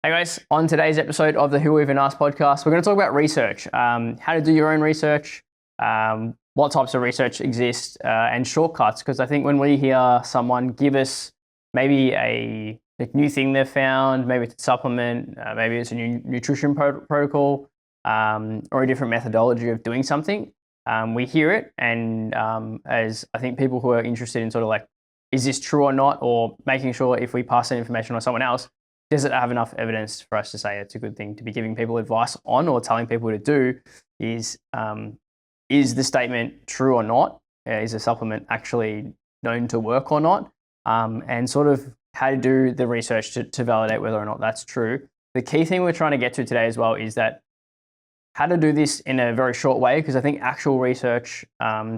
Hey guys, on today's episode of the Who Even Asked podcast, we're going to talk about research, how to do your own research, what types of research exist, and shortcuts. Because I think when we hear someone give us maybe a new thing they've found, maybe it's a supplement, maybe it's a new nutrition protocol, or a different methodology of doing something, we hear it. And as I think people who are interested in sort of like, is this true or not, or making sure if we pass that information on someone else, does it have enough evidence for us to say it's a good thing to be giving people advice on or telling people to do? Is the statement true or not? Is a supplement actually known to work or not? And sort of how to do the research to validate whether or not that's true. The key thing we're trying to get to today as well is that how to do this in a very short way, because I think actual research,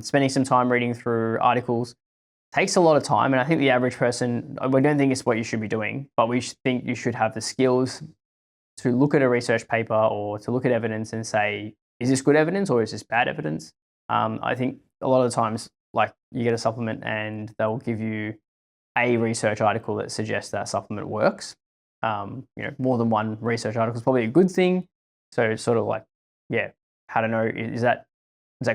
spending some time reading through articles, takes a lot of time, and I think the average person, we don't think it's what you should be doing, but we think you should have the skills to look at a research paper or to look at evidence and say, is this good evidence or is this bad evidence? I think a lot of the times, like you get a supplement and they'll give you a research article that suggests that supplement works. More than one research article is probably a good thing. So it's sort of like, how to know, is that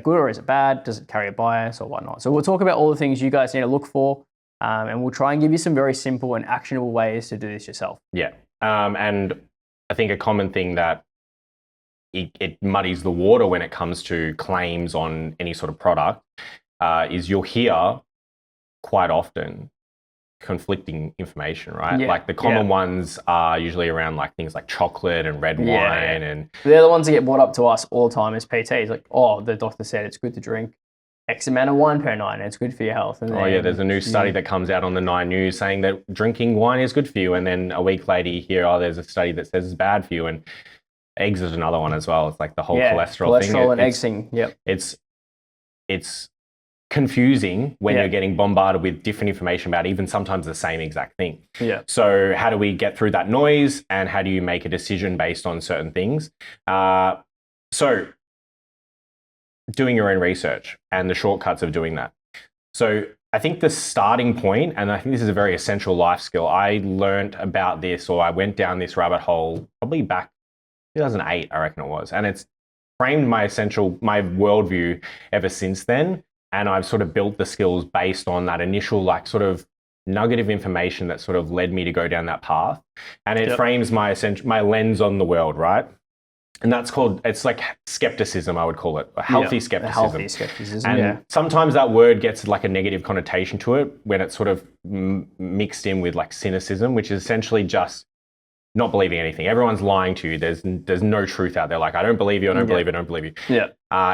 good or is it bad? Does it carry a bias or whatnot? So we'll talk about all the things you guys need to look for, and we'll try and give you some very simple and actionable ways to do this yourself. Yeah. And I think a common thing that it muddies the water when it comes to claims on any sort of product is you'll hear quite often conflicting information, right? Yeah. Like the common ones are usually around like things like chocolate and red wine, and they're the ones that get brought up to us all the time as PTs. Like, oh, the doctor said it's good to drink X amount of wine per night and it's good for your health. And then, there's a new study that comes out on the Nine News saying that drinking wine is good for you, and then a week later you hear, there's a study that says it's bad for you. And eggs is another one as well. It's like the whole cholesterol thing. Cholesterol and eggs thing. Yep. It's confusing when you're getting bombarded with different information about even sometimes the same exact thing. Yeah. So how do we get through that noise, and how do you make a decision based on certain things? So doing your own research and the shortcuts of doing that. So I think the starting point, and I think this is a very essential life skill. I learned about this, or I went down this rabbit hole probably back 2008, I reckon it was. And it's framed my worldview ever since then. And I've sort of built the skills based on that initial like sort of nugget of information that sort of led me to go down that path. And it frames my lens on the world, right? And it's like skepticism, I would call it, a healthy skepticism. A healthy skepticism, and sometimes that word gets like a negative connotation to it when it's sort of mixed in with like cynicism, which is essentially just not believing anything. Everyone's lying to you. There's no truth out there. Like, I don't believe you. I don't believe you. I don't believe you. Yeah.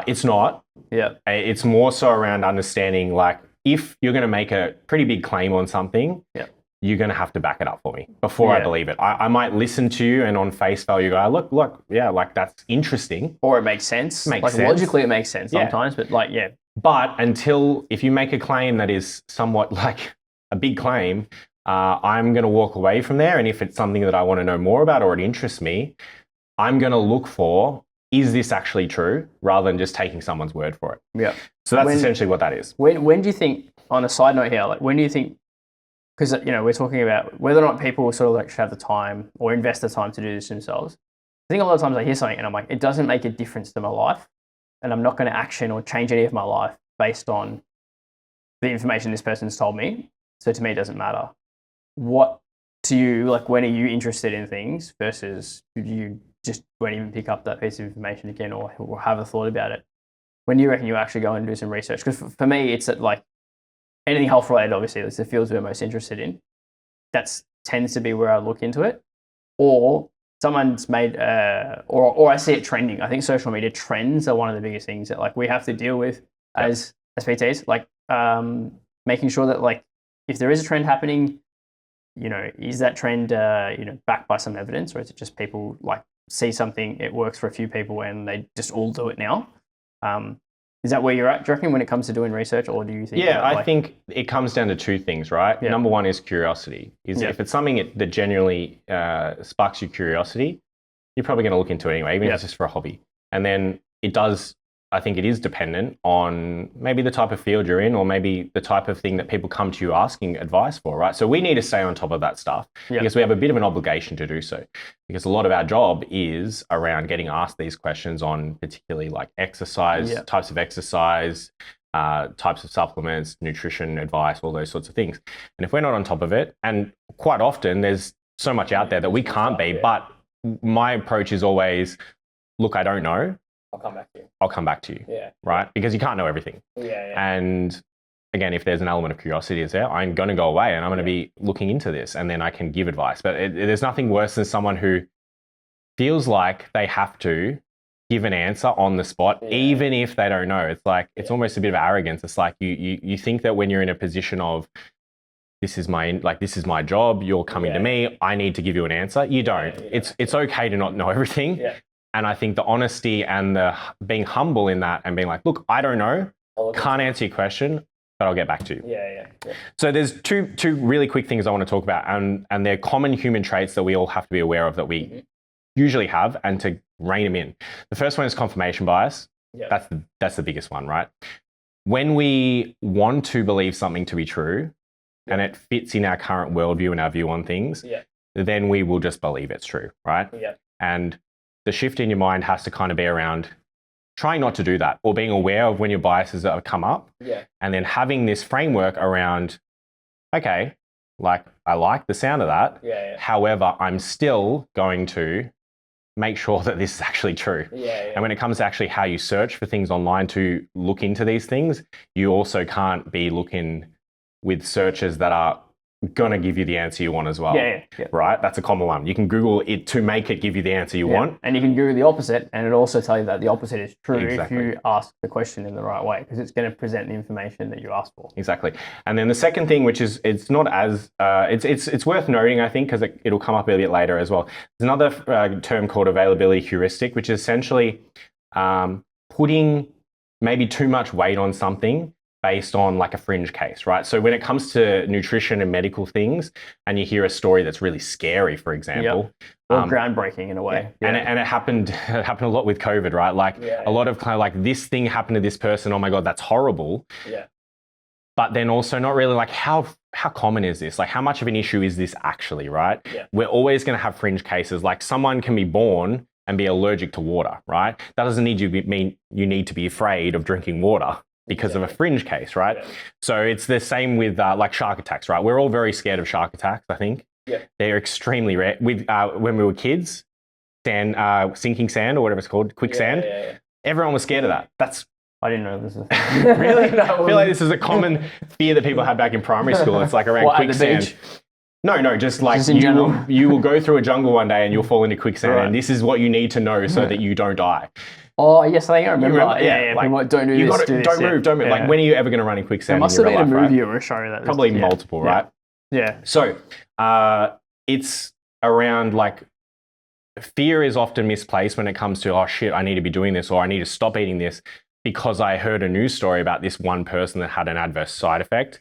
It's not. Yeah. It's more so around understanding, like, if you're going to make a pretty big claim on something, you're going to have to back it up for me before I believe it. I might listen to you and on face value go, look, like that's interesting. Or it makes sense. Logically it makes sense sometimes, but But if you make a claim that is somewhat like a big claim, I'm going to walk away from there. And if it's something that I want to know more about or it interests me, I'm going to look for, is this actually true, rather than just taking someone's word for it. Yeah. So that's essentially what that is. When do you think, on a side note here, like when do you think, because we're talking about whether or not people sort of like should have the time or invest the time to do this themselves. I think a lot of times I hear something and I'm like, it doesn't make a difference to my life, and I'm not going to action or change any of my life based on the information this person's told me. So to me, it doesn't matter. What to you, like, when are you interested in things versus you just won't even pick up that piece of information again or have a thought about it? When do you reckon you actually go and do some research? Because for me, it's like anything health related, obviously, it's the fields we're most interested in. That tends to be where I look into it. Or someone's made, or I see it trending. I think social media trends are one of the biggest things that like we have to deal with as PTs, like making sure that like if there is a trend happening, is that trend, backed by some evidence, or is it just people like see something, it works for a few people and they just all do it now? Is that where you're at, do you reckon, when it comes to doing research, or do you think? I think it comes down to two things, right? Yeah. Number one is curiosity. If it's something that genuinely sparks your curiosity, you're probably going to look into it anyway, even if it's just for a hobby. And then it does I think it is dependent on maybe the type of field you're in, or maybe the type of thing that people come to you asking advice for, right? So we need to stay on top of that stuff because we have a bit of an obligation to do so, because a lot of our job is around getting asked these questions on particularly like exercise, types of exercise, types of supplements, nutrition advice, all those sorts of things. And if we're not on top of it, and quite often there's so much out there that we can't be, but my approach is always, look, I don't know. I'll come back to you. I'll come back to you. Yeah. Right? Because you can't know everything. Yeah. And again, if there's an element of curiosity is there, I'm going to go away and I'm going to be looking into this, and then I can give advice. But there's nothing worse than someone who feels like they have to give an answer on the spot, even if they don't know. It's like, it's almost a bit of arrogance. It's like you think that when you're in a position of, this is my job, you're coming to me, I need to give you an answer. You don't. It's okay to not know everything. Yeah. And I think the honesty and the being humble in that and being like, look, I don't know, can't answer your question, but I'll get back to you. Yeah. So there's two really quick things I want to talk about, and they're common human traits that we all have to be aware of that we usually have, and to rein them in. The first one is confirmation bias. Yeah. That's the biggest one, right? When we want to believe something to be true and it fits in our current worldview and our view on things, then we will just believe it's true, right? Yeah. And the shift in your mind has to kind of be around trying not to do that, or being aware of when your biases have come up, and then having this framework around, okay, like I like the sound of that. However, I'm still going to make sure that this is actually true. And when it comes to actually how you search for things online to look into these things, you also can't be looking with searches that are going to give you the answer you want as well. Right? That's a common one. You can Google it to make it give you the answer you want. And you can Google the opposite, and it also tell you that the opposite is true if you ask the question in the right way, because it's going to present the information that you asked for. Exactly. And then the second thing, which is, it's not as, it's worth noting, I think, because it'll come up a bit later as well. There's another term called availability heuristic, which is essentially putting maybe too much weight on something based on like a fringe case, right? So when it comes to nutrition and medical things, and you hear a story that's really scary, for example, or groundbreaking in a way, and it happened a lot with COVID, right? Like a lot of kind of like, this thing happened to this person, oh my God, that's horrible. But then also not really like, how common is this? Like, how much of an issue is this actually, right? We're always going to have fringe cases. Like, someone can be born and be allergic to water, right? That doesn't mean you need to be afraid of drinking water because of a fringe case, right? So it's the same with like shark attacks, right? We're all very scared of shark attacks, I think. They're extremely rare. With when we were kids, sinking sand, or whatever it's called, quicksand, everyone was scared of that. I didn't know this was a thing. Really? I feel like this is a common fear that people had back in primary school. It's like around quicksand. No, just like you will go through a jungle one day and you'll fall into quicksand, and this is what you need to know so that you don't die. Oh, yes, I think I remember. Yeah. Like, don't do this. Don't move. Like, when are you ever going to run in quicksand? There must have been a movie or a show that. Probably multiple, right? Yeah. So it's around like, fear is often misplaced when it comes to, oh shit, I need to be doing this, or I need to stop eating this because I heard a news story about this one person that had an adverse side effect.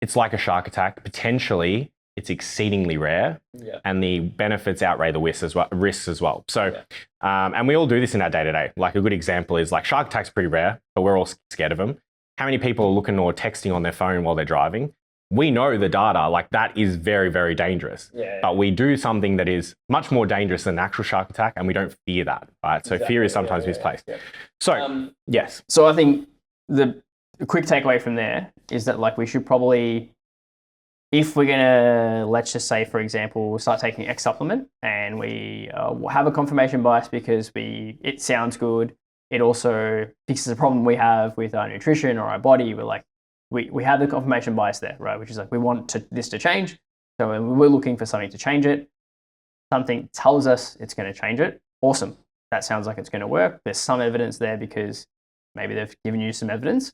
It's like a shark attack. Potentially, it's exceedingly rare, and the benefits outweigh the risks as well. So, and we all do this in our day-to-day. Like, a good example is like, shark attacks pretty rare, but we're all scared of them. How many people are looking or texting on their phone while they're driving? We know the data, like, that is very, very dangerous. But we do something that is much more dangerous than an actual shark attack, and we don't fear that, right? So fear is sometimes misplaced. So, yes. So I think the quick takeaway from there is that, like, we should probably, if we're going to, let's just say, for example, we'll start taking X supplement, and we have a confirmation bias because it sounds good. It also fixes a problem we have with our nutrition or our body. We're like, we have the confirmation bias there, right? Which is like, we want this to change. So we're looking for something to change it. Something tells us it's going to change it. Awesome. That sounds like it's going to work. There's some evidence there because maybe they've given you some evidence.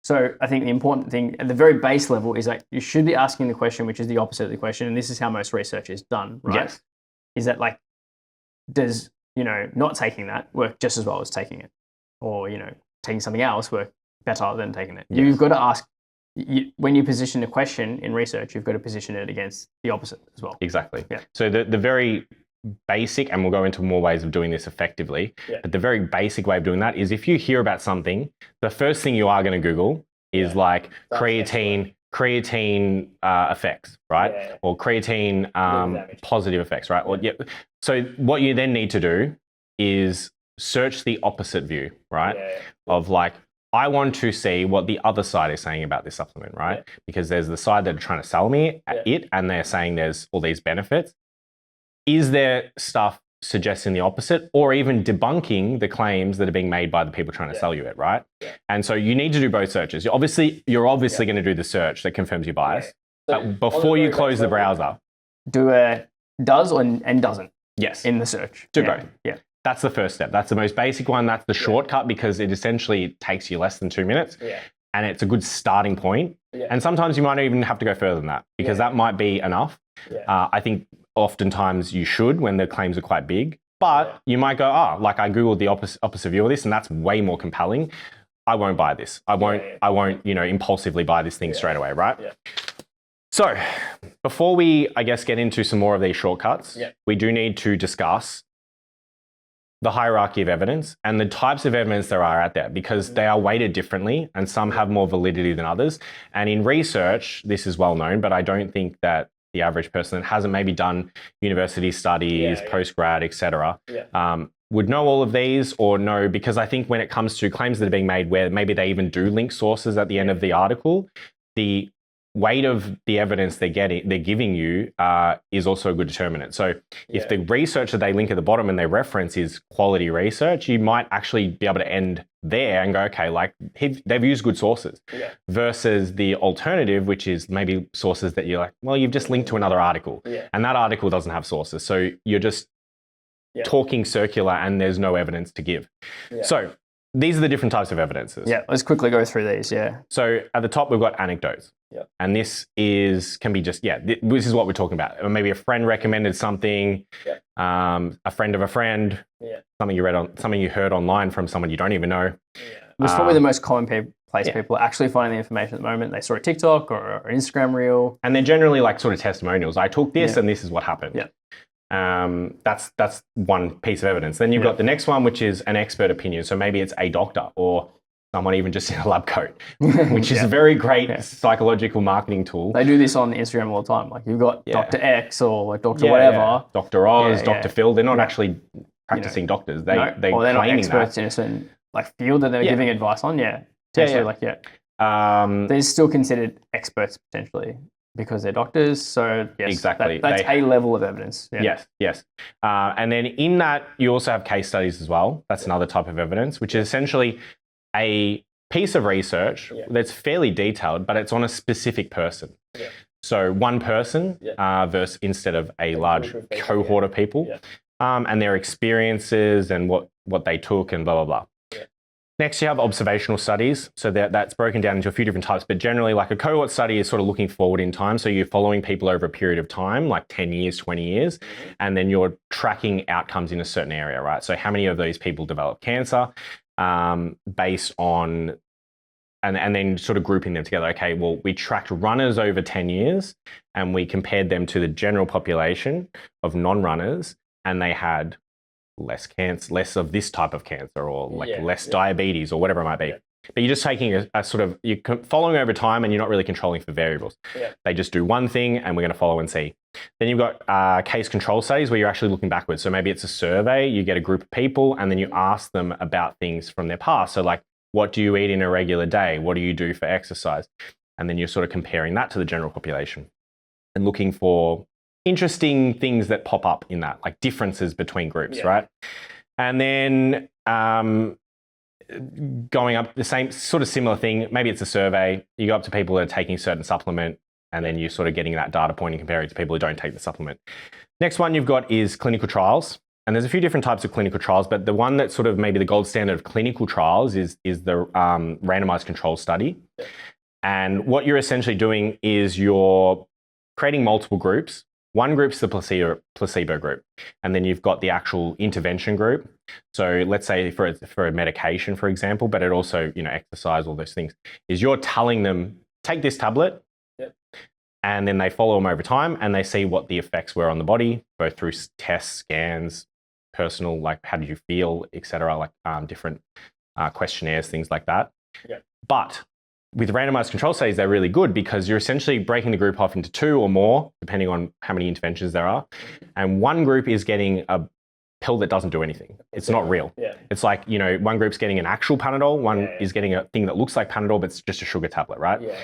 So I think the important thing at the very base level is that you should be asking the question, which is the opposite of the question. And this is how most research is done, right? Yes. Is that, like, does, not taking that work just as well as taking it? Or, taking something else work better than taking it? Yes. You've got to ask, when you position a question in research, you've got to position it against the opposite as well. Exactly. Yeah. So the very basic, and we'll go into more ways of doing this effectively, but the very basic way of doing that is if you hear about something, the first thing you are going to Google is like creatine effects, right? Or creatine positive effects, right? Or, so what you then need to do is search the opposite view, right? Of like, I want to see what the other side is saying about this supplement, right? Because there's the side that are trying to sell me it, and they're saying there's all these benefits. Is there stuff suggesting the opposite, or even debunking the claims that are being made by the people trying to sell you it, right? And so you need to do both searches. You're obviously going to do the search that confirms your bias, but before you close the browser, do a does and doesn't. Yes. In the search. Do both. Yeah. That's the first step. That's the most basic one. That's the shortcut because it essentially takes you less than 2 minutes. And it's a good starting point. And sometimes you might not even have to go further than that because that might be enough. I think oftentimes you should when the claims are quite big, but you might go, like I Googled the opposite view of this and that's way more compelling. I won't buy this. I won't, impulsively buy this thing straight away, right? So before we, I guess, get into some more of these shortcuts, we do need to discuss the hierarchy of evidence and the types of evidence there are out there because they are weighted differently and some have more validity than others. And in research, this is well known, but I don't think that the average person that hasn't maybe done university studies, post-grad, etc., would know all of these or know, because I think when it comes to claims that are being made where maybe they even do link sources at the end of the article, the weight of the evidence they're giving you is also a good determinant. So if the research that they link at the bottom and they reference is quality research, you might actually be able to end there and go, okay, like they've used good sources versus the alternative, which is maybe sources that you're like, well, you've just linked to another article and that article doesn't have sources. So you're just talking circular and there's no evidence to give. So these are the different types of evidences. Let's quickly go through these. So at the top, we've got anecdotes. And this can be just, this is what we're talking about. Or maybe a friend recommended something, a friend of a friend, something you heard online from someone you don't even know. It's probably the most common place people are actually finding the information at the moment. They saw a TikTok or an Instagram reel. And they're generally like sort of testimonials. I took this and this is what happened. That's one piece of evidence. Then you've got the next one, which is an expert opinion. So maybe it's a doctor or someone even just in a lab coat, which is a very great psychological marketing tool. They do this on Instagram all the time. Like you've got Dr. X or like Dr. whatever. Dr. Oz, Dr. Phil. They're not actually practicing doctors. They're not experts in a certain like field that they're giving advice on. They're still considered experts potentially because they're doctors. So exactly. That's a level of evidence. Yes. And then in that, you also have case studies as well. That's another type of evidence, which is essentially a piece of research that's fairly detailed, but it's on a specific person. So one person versus instead of a large cohort of people and their experiences and what they took and blah, blah, blah. Next, you have observational studies. So that's broken down into a few different types, but generally like a cohort study is sort of looking forward in time. So you're following people over a period of time, like 10 years, 20 years, and then you're tracking outcomes in a certain area, right? So how many of those people develop cancer based on, and then sort of grouping them together. Okay, well, we tracked runners over 10 years and we compared them to the general population of non-runners and they had less cancer, less of this type of cancer or like less diabetes or whatever it might be. But you're just taking a sort of, you're following over time and you're not really controlling for variables. They just do one thing and we're going to follow and see. Then you've got case control studies where you're actually looking backwards. So maybe it's a survey, you get a group of people and then you ask them about things from their past. So like, what do you eat in a regular day? What do you do for exercise? And then you're sort of comparing that to the general population and looking for interesting things that pop up in that, like differences between groups, right? And then going up the same sort of similar thing, maybe it's a survey, you go up to people that are taking a certain supplement and then you're sort of getting that data point and comparing it to people who don't take the supplement. Next one you've got is clinical trials. And there's a few different types of clinical trials, but the one that's sort of maybe the gold standard of clinical trials is the randomized control study. And what you're essentially doing is you're creating multiple groups. One group's the placebo group, and then you've got the actual intervention group. So let's say for a medication, for example, but it also, exercise, all those things, is you're telling them, take this tablet, And then they follow them over time and they see what the effects were on the body, both through tests, scans, personal, like how did you feel, etc., like different questionnaires, things like that. Yeah. But with randomized control studies, they're really good because you're essentially breaking the group off into 2 or more, depending on how many interventions there are. And one group is getting a pill that doesn't do anything. It's not real. Yeah. It's like, one group's getting an actual Panadol, one is getting a thing that looks like Panadol, but it's just a sugar tablet, right? Yeah.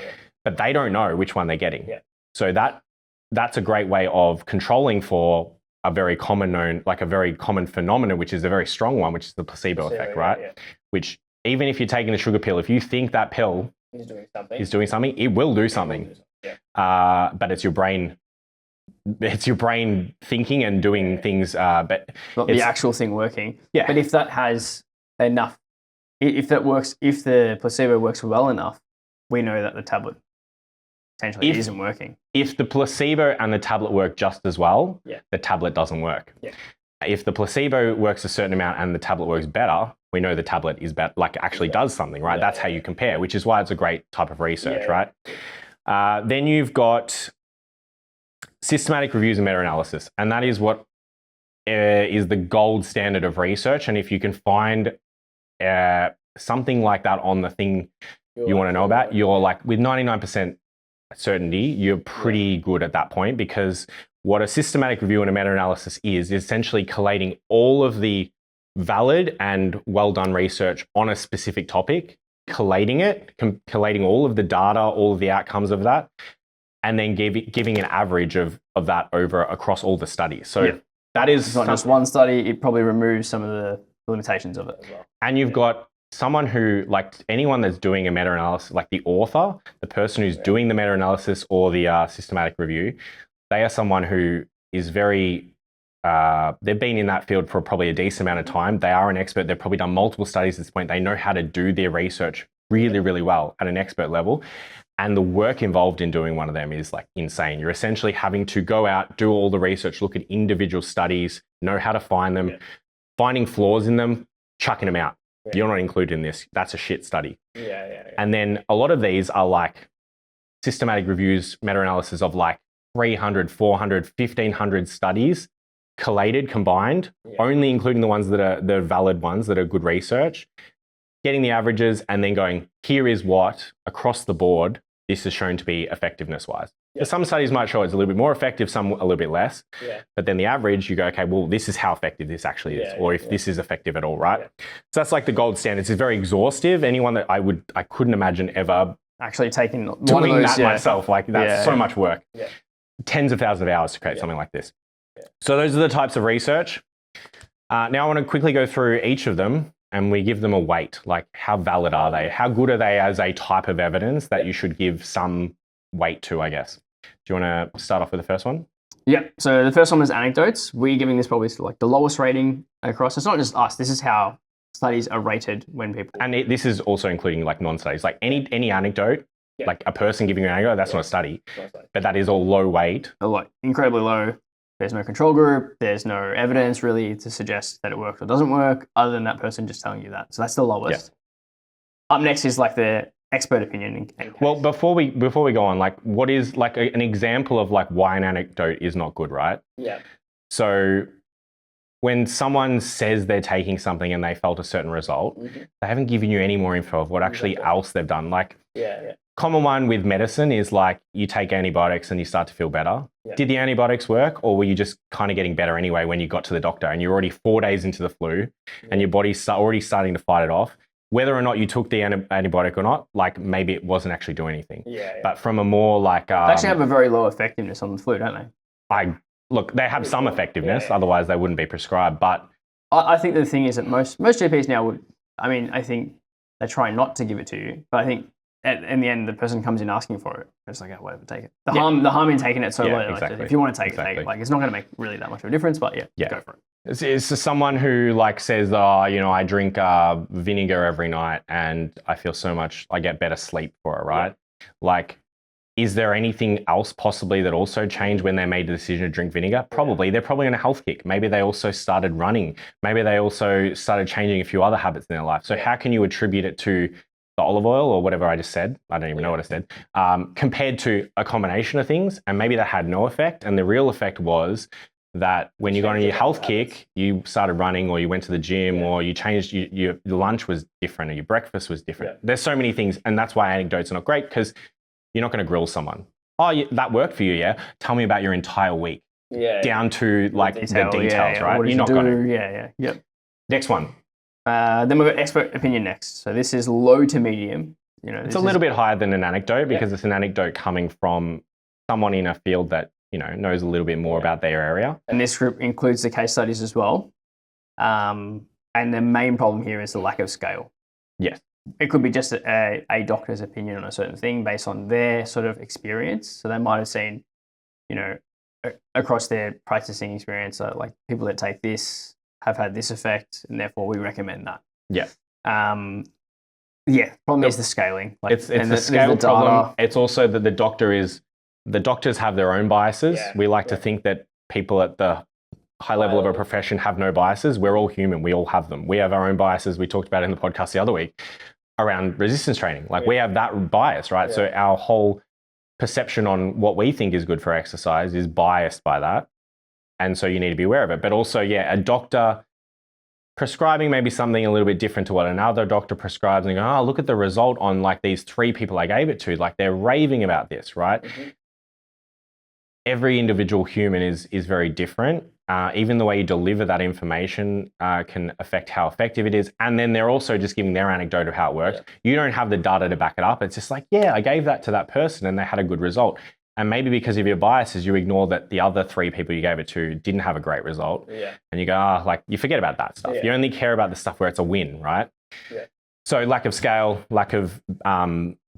But they don't know which one they're getting. Yeah. So that's a great way of controlling for a very common phenomenon, which is a very strong one, which is the placebo effect, right? Yeah. Which even if you're taking a sugar pill, if you think that pill is doing something, it will do something. Yeah. But it's your brain thinking and doing things, but not the actual thing working. Yeah. But if that has enough, if the placebo works well enough, we know that the tablet potentially isn't working. If the placebo and the tablet work just as well, the tablet doesn't work. Yeah. If the placebo works a certain amount and the tablet works better, we know the tablet is better, like actually does something, right? That's how you compare, which is why it's a great type of research, right? Then you've got systematic reviews and meta-analysis, and that is what is the gold standard of research. And if you can find something like that on the thing you want to know about, you're like with 99% certainty, you're pretty good at that point, because what a systematic review and a meta-analysis is essentially collating all of the valid and well done research on a specific topic, collating all of the data, all of the outcomes of that, and then giving an average of that across all the studies. So that is not just one study, it probably removes some of the limitations of it as well. And you've got someone who, like anyone that's doing a meta-analysis, like the author, the person who's doing the meta-analysis or the systematic review, they are someone who is very, they've been in that field for probably a decent amount of time. They are an expert. They've probably done multiple studies at this point. They know how to do their research really, really well at an expert level. And the work involved in doing one of them is like insane. You're essentially having to go out, do all the research, look at individual studies, know how to find them, finding flaws in them, chucking them out. You're not included in this. That's a shit study. And then a lot of these are like systematic reviews, meta-analysis of like 300, 400, 1,500 studies collated, combined, only including the ones that are the valid ones that are good research, getting the averages and then going, here is what across the board this is shown to be effectiveness-wise. Some studies might show it's a little bit more effective, some a little bit less. But then the average, you go, okay, well, this is how effective this actually is, or if this is effective at all, right? So that's like the gold standard. It's very exhaustive. Anyone that I couldn't imagine ever actually taking doing one of those, that myself. Like that's so much work. Tens of thousands of hours to create something like this. So those are the types of research. Now I want to quickly go through each of them and we give them a weight. Like how valid are they? How good are they as a type of evidence that you should give some weight to, I guess? Do you want to start off with the first one? Yeah. So the first one is anecdotes. We're giving this probably like the lowest rating across. It's not just us. This is how studies are rated when people. And this is also including like non-studies. Like any anecdote, like a person giving you an anecdote, that's not a study. But that is all low weight. Incredibly low. There's no control group. There's no evidence really to suggest that it works or doesn't work, other than that person just telling you that. So that's the lowest. Up next is like the expert opinion. Well, before we go on, like what is like an example of like why an anecdote is not good, right? Yeah. So when someone says they're taking something and they felt a certain result, they haven't given you any more info of what actually else they've done. Like common one with medicine is like you take antibiotics and you start to feel better. Did the antibiotics work, or were you just kind of getting better anyway when you got to the doctor and you're already 4 days into the flu and your body's already starting to fight it off? Whether or not you took the antibiotic or not, like maybe it wasn't actually doing anything. But from a more like... they actually have a very low effectiveness on the flu, don't they? Look, they have some effectiveness, otherwise they wouldn't be prescribed, but... I think the thing is that most GPs now would... I mean, I think they try not to give it to you, but I think in the end, the person comes in asking for it. It's like, whatever, take it. The harm in taking it so low. Exactly. Like, if you want to take it, take it. Like, it's not going to make really that much of a difference, but go for it. It's someone who like says, I drink vinegar every night and I feel so much, I get better sleep for it, right? Like, is there anything else possibly that also changed when they made the decision to drink vinegar? Probably. They're probably on a health kick. Maybe they also started running. Maybe they also started changing a few other habits in their life. So how can you attribute it to the olive oil or whatever I just said, I don't even know what I said, compared to a combination of things, and maybe that had no effect. And the real effect was that when you got on your health kick, you started running or you went to the gym or you changed, your lunch was different or your breakfast was different. Yeah. There's so many things, and that's why anecdotes are not great, because you're not going to grill someone. Oh, that worked for you, yeah? Tell me about your entire week. Yeah. Down to like the details, right? You're not going to. Yep. Next one. Then we've got expert opinion next. So this is low to medium. It's a little bit higher than an anecdote, because it's an anecdote coming from someone in a field that knows a little bit more about their area. And this group includes the case studies as well. And the main problem here is the lack of scale. Yes. It could be just a doctor's opinion on a certain thing based on their sort of experience. So they might have seen, across their practicing experience, like people that take this have had this effect, and therefore we recommend that. Yeah. Problem is the scaling. Like, it's the scale problem. It's also that the doctors have their own biases. Yeah. We like to think that people at the high level of a profession have no biases. We're all human. We all have them. We have our own biases. We talked about it in the podcast the other week around resistance training. Like we have that bias, right? Yeah. So our whole perception on what we think is good for exercise is biased by that. And so you need to be aware of it. But also, a doctor prescribing maybe something a little bit different to what another doctor prescribes, and you go, oh, look at the result on like these 3 people I gave it to. Like they're raving about this, right? Mm-hmm. Every individual human is very different. Even the way you deliver that information can affect how effective it is. And then they're also just giving their anecdote of how it works. Yeah. You don't have the data to back it up. It's just like, I gave that to that person and they had a good result. And maybe because of your biases, you ignore that the other 3 people you gave it to didn't have a great result. Yeah. And you go, you forget about that stuff. Yeah. You only care about the stuff where it's a win, right? Yeah. So lack of scale, lack of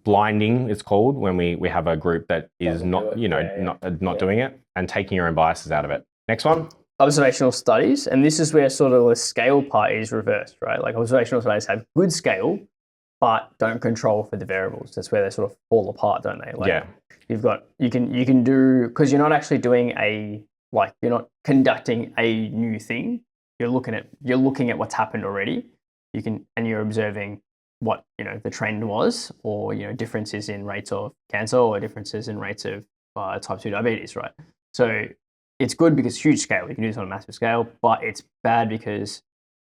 blinding, it's called, when we have a group that is not doing it, and taking your own biases out of it. Next one. Observational studies. And this is where sort of the scale part is reversed, right? Like observational studies have good scale, but don't control for the variables. That's where they sort of fall apart, don't they? Like, you can do, because you're not actually doing you're not conducting a new thing. You're looking at what's happened already. And you're observing what the trend was, or differences in rates of cancer or differences in rates of type 2 diabetes, right? So it's good because it's huge scale. You can do this on a massive scale, but it's bad because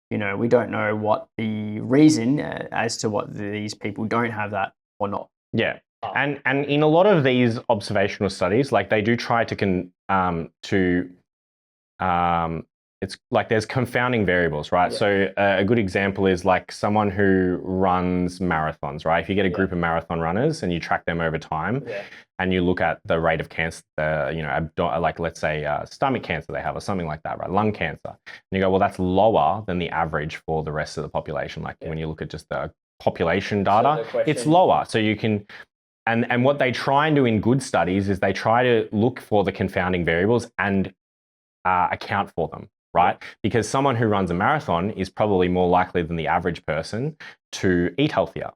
we don't know what the reason as to what these people don't have that or not. Yeah. And in a lot of these observational studies, like they do try it's like there's confounding variables, right? Yeah. So a good example is like someone who runs marathons, right? If you get a group of marathon runners and you track them over time, and you look at the rate of cancer, like let's say stomach cancer they have or something like that, right? Lung cancer. And you go, well, that's lower than the average for the rest of the population. Like when you look at just the population data, it's lower. So you can, and what they try and do in good studies is they try to look for the confounding variables and account for them. Right? Because someone who runs a marathon is probably more likely than the average person to eat healthier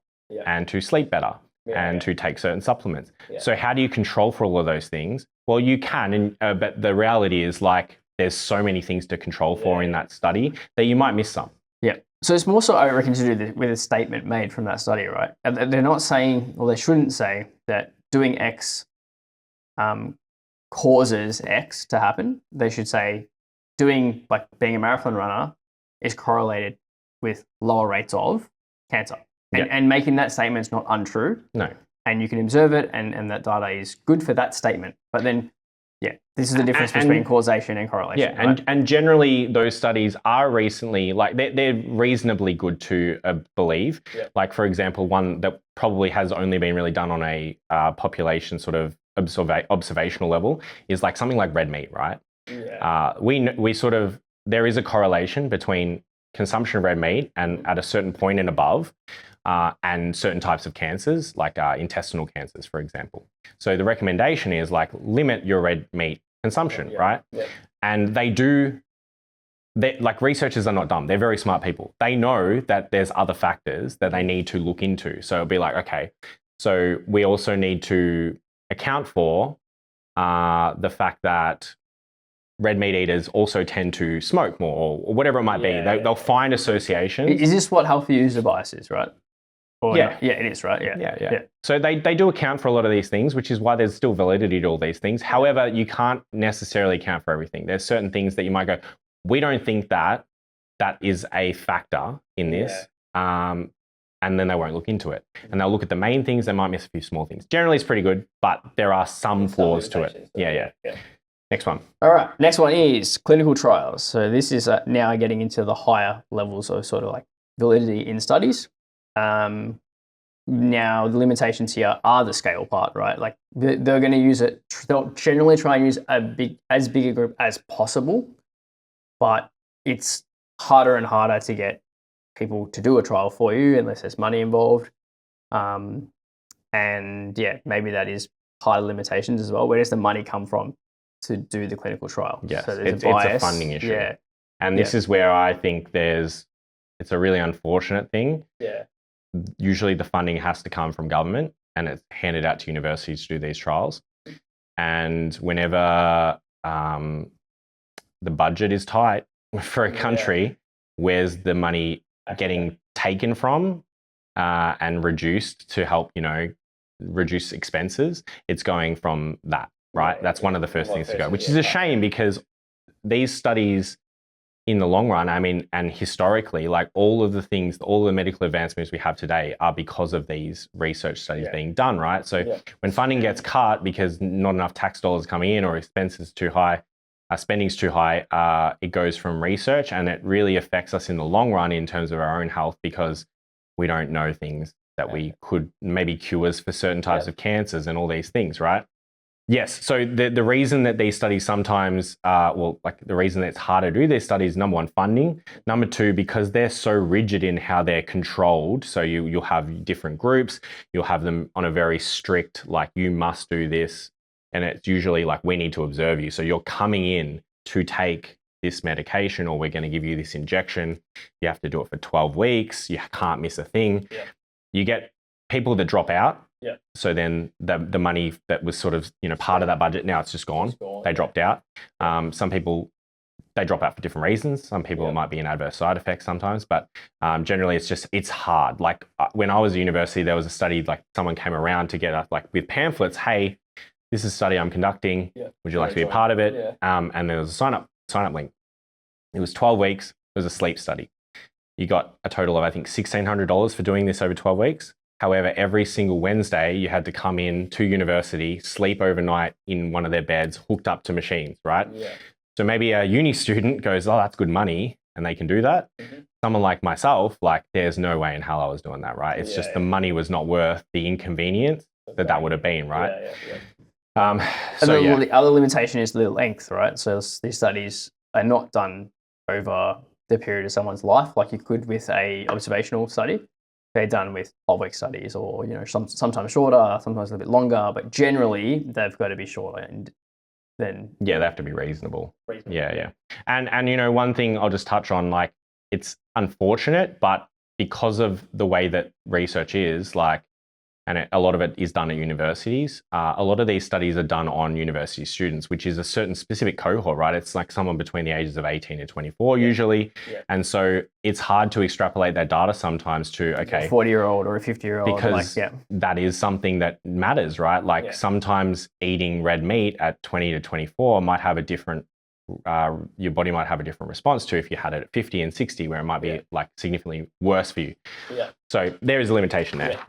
and to sleep better and to take certain supplements. Yeah. So how do you control for all of those things? Well, you can, but the reality is like there's so many things to control for in that study that you might miss some. Yeah. So it's more so, I reckon, to do with a statement made from that study, right? And they're not saying, or they shouldn't say, that doing X causes X to happen. They should say, being a marathon runner is correlated with lower rates of cancer. And making that statement is not untrue. No. And you can observe it, and that data is good for that statement. But then, this is the difference between causation and correlation. Yeah, right? and generally those studies are recently, like they're reasonably good to believe. Yeah. Like for example, one that probably has only been really done on a population sort of observational level is like something like red meat, right? Yeah. We sort of, there is a correlation between consumption of red meat and at a certain point and above, and certain types of cancers, like intestinal cancers, for example. So the recommendation is like limit your red meat consumption, right? Yeah. And like researchers are not dumb. They're very smart people. They know that there's other factors that they need to look into. So it'll be like, okay, so we also need to account for the fact that red meat eaters also tend to smoke more, or whatever it might be. They'll find associations. Is this what healthy user bias is, right? Or Yeah. not? Yeah, it is, right? Yeah. So they do account for a lot of these things, which is why there's still validity to all these things. However, you can't necessarily account for everything. There's certain things that you might go, we don't think that is a factor in this. And then they won't look into it. And they'll look at the main things, they might miss a few small things. Generally, it's pretty good, but there are some flaws to it. Yeah. Next one. All right. Next one is clinical trials. So this is now getting into the higher levels of sort of like validity in studies. Now the limitations here are the scale part, right? Like they're going to use it. They'll generally try and use as big a group as possible, but it's harder and harder to get people to do a trial for you unless there's money involved. And yeah, maybe that is part of limitations as well. Where does the money come from to do the clinical trial? Yes, so it's a funding issue. Yeah. And this is where I think it's a really unfortunate thing. Yeah. Usually the funding has to come from government and it's handed out to universities to do these trials. And whenever the budget is tight for a country, where's the money getting taken from and reduced to help, reduce expenses? It's going from that, right? That's one of the first things to go, which is a shame because these studies in the long run, I mean, and historically, like all of the medical advancements we have today are because of these research studies being done, right? So when funding gets cut because not enough tax dollars coming in or expenses too high, spending's too high, it goes from research and it really affects us in the long run in terms of our own health because we don't know things that we could maybe cures for certain types of cancers and all these things, right? Yes. So the reason that these studies sometimes, the reason that it's harder to do these studies, number one, funding. Number two, because they're so rigid in how they're controlled. So you'll have different groups, you'll have them on a very strict, like you must do this. And it's usually like, we need to observe you. So you're coming in to take this medication or we're going to give you this injection. You have to do it for 12 weeks. You can't miss a thing. Yeah. You get people that drop out. Yeah. So then the money that was sort of, part of that budget, now it's just gone. They dropped out. Some people, they drop out for different reasons. Some people, it might be an adverse side effect sometimes, but generally it's hard. Like when I was at university, there was a study, like someone came around to get us like with pamphlets, hey, this is a study I'm conducting. Yeah. Would you like to be a part of it? Yeah. And there was a sign up link. It was 12 weeks. It was a sleep study. You got a total of, I think, $1,600 for doing this over 12 weeks. However, every single Wednesday, you had to come in to university, sleep overnight in one of their beds, hooked up to machines, right? Yeah. So maybe a uni student goes, oh, that's good money, and they can do that. Mm-hmm. Someone like myself, like there's no way in hell I was doing that, right? It's just the money was not worth the inconvenience that would have been, right? The other limitation is the length, right? So these studies are not done over the period of someone's life like you could with a observational study. They're done with 12-week studies or, sometimes shorter, sometimes a little bit longer, but generally they've got to be shorter and then... Yeah, they have to be reasonable. Yeah. And one thing I'll just touch on, like, it's unfortunate, but because of the way that research is, like, and a lot of it is done at universities, a lot of these studies are done on university students, which is a certain specific cohort, right? It's like someone between the ages of 18 and 24 usually. Yeah. And so it's hard to extrapolate that data sometimes to, okay. A 40-year-old or a 50-year-old. Because that is something that matters, right? Like sometimes eating red meat at 20 to 24 might have a different, your body might have a different response to if you had it at 50 and 60, where it might be like significantly worse for you. Yeah. So there is a limitation there. Yeah.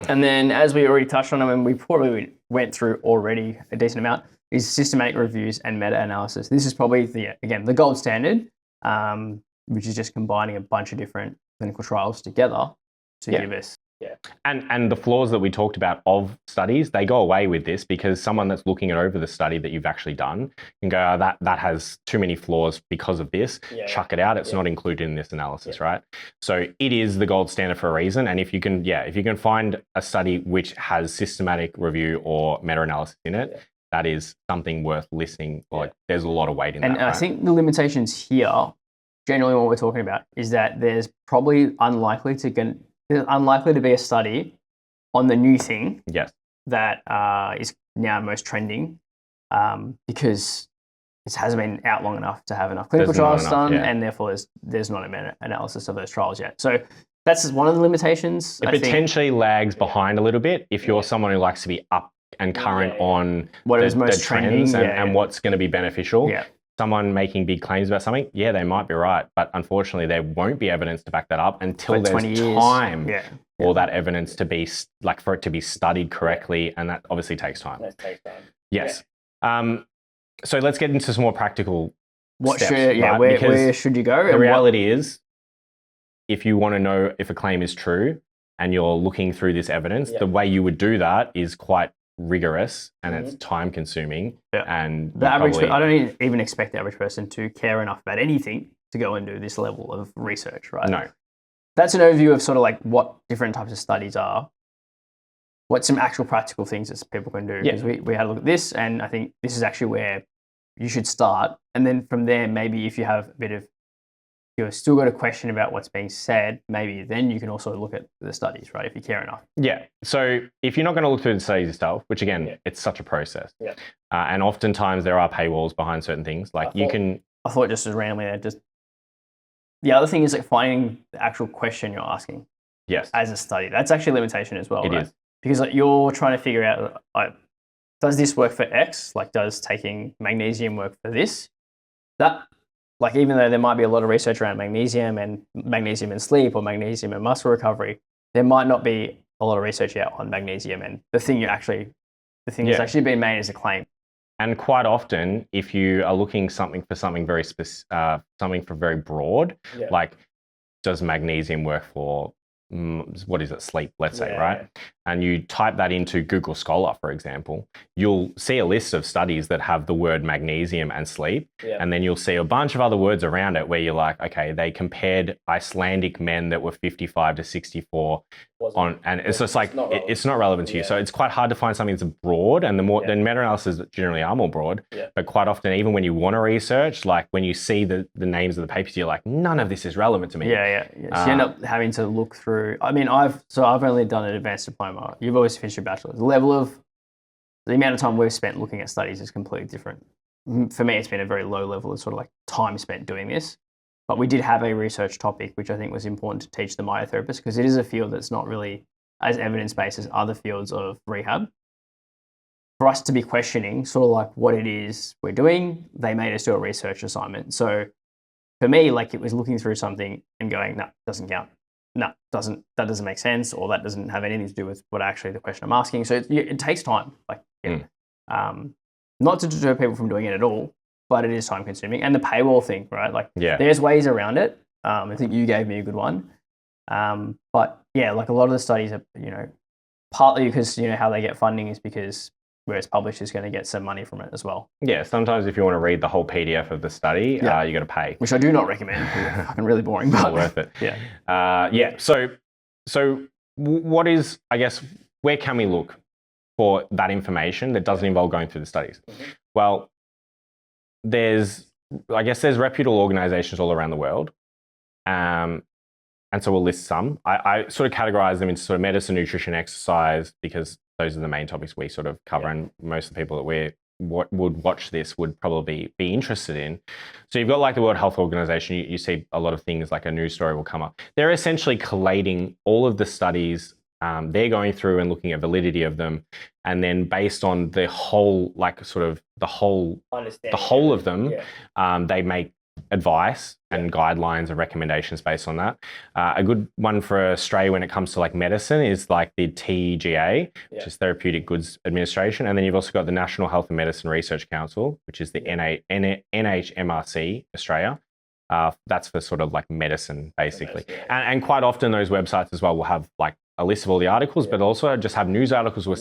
And then, as we already touched on, and we probably went through already a decent amount, is systematic reviews and meta-analysis. This is probably, the gold standard, which is just combining a bunch of different clinical trials together to give us... Yeah. And the flaws that we talked about of studies, they go away with this because someone that's looking over the study that you've actually done can go, oh, that has too many flaws because of this, chuck it out. It's not included in this analysis, right? So it is the gold standard for a reason. And if you can find a study which has systematic review or meta-analysis in it, that is something worth listening. Like there's a lot of weight in that. And I think the limitations here, generally what we're talking about, is that there's probably unlikely to be a study on the new thing that is now most trending because it hasn't been out long enough to have enough clinical trials done, and therefore there's not a meta-analysis of those trials yet. So That's one of the limitations. It potentially lags behind a little bit if you're someone who likes to be up and current on whatever's the most trends trending, and what's going to be beneficial. Yeah. Someone making big claims about something, yeah, they might be right, but unfortunately, there won't be evidence to back that up until there's 20 years. time Yeah. for that evidence to be for it to be studied correctly, and that obviously takes time. Yes. So let's get into some more practical. Steps, where should you go? The reality is, if you want to know if a claim is true and you're looking through this evidence, the way you would do that is quite rigorous and it's time consuming. And the average, I don't even expect the average person to care enough about anything to go and do this level of research, right? No. That's an overview of sort of like what different types of studies are, what some actual practical things that people can do. Because we had a look at this, and I think this is actually where you should start. And then from there, maybe if you have a bit of, you've still got a question about what's being said, maybe then you can also look at the studies, right? If you care enough. Yeah. So if you're not going to look through the studies yourself, which again, it's such a process. Yeah. And oftentimes there are paywalls behind certain things. Like I thought just as randomly there, the other thing is like finding the actual question you're asking. Yes. As a study. That's actually a limitation as well, It is. Because like you're trying to figure out, like, does this work for X? Like, does taking magnesium work for this? That, like, even though there might be a lot of research around magnesium and sleep or magnesium and muscle recovery, there might not be a lot of research out on magnesium and the thing that's actually being made as a claim. And quite often, if you are looking something very very broad, like does magnesium work for sleep, let's say, right? And you type that into Google Scholar, for example, you'll see a list of studies that have the word magnesium and sleep. And then you'll see a bunch of other words around it where you're like, okay, they compared Icelandic men that were 55 to 64 and it's just like, it's not relevant to you. So it's quite hard to find something that's broad, and the meta-analysis generally are more broad, but quite often, even when you want to research, like when you see the names of the papers, you're like, none of this is relevant to me. So you end up having to look through, I mean, I've only done an advanced diploma. You've always finished your bachelor's. The amount of time we've spent looking at studies is completely different. For me, it's been a very low level of sort of like time spent doing this. But we did have a research topic, which I think was important to teach the myotherapists, because it is a field that's not really as evidence-based as other fields of rehab. For us to be questioning sort of like what it is we're doing, they made us do a research assignment. So for me, like, it was looking through something and going, no, doesn't count. No, that doesn't make sense, or that doesn't have anything to do with what actually the question I'm asking. So it takes time, not to deter people from doing it at all, but it is time consuming. And the paywall thing, right? Like, there's ways around it. I think you gave me a good one. But yeah, like a lot of the studies are, partly because, how they get funding is because where it's published is going to get some money from it as well. Yeah, sometimes if you want to read the whole PDF of the study, you got to pay. Which I do not recommend. It's fucking really boring, but not worth it. So what is, I guess, where can we look for that information that doesn't involve going through the studies? Well, there's reputable organizations all around the world. And so we'll list some. I sort of categorize them into sort of medicine, nutrition, exercise, because those are the main topics we sort of cover, and most of the people that would watch this would probably be interested in. So you've got like the World Health Organization, you see a lot of things, like a news story will come up. They're essentially collating all of the studies they're going through and looking at validity of them, and then based on the whole, like sort of the whole of them, they make advice and guidelines and recommendations based on that. A good one for Australia when it comes to like medicine is like the TGA, which is Therapeutic Goods Administration, and then you've also got the National Health and Medicine Research Council, which is the NHMRC Australia. That's for sort of like medicine, basically. And quite often those websites as well will have like a list of all the articles, but also just have news articles where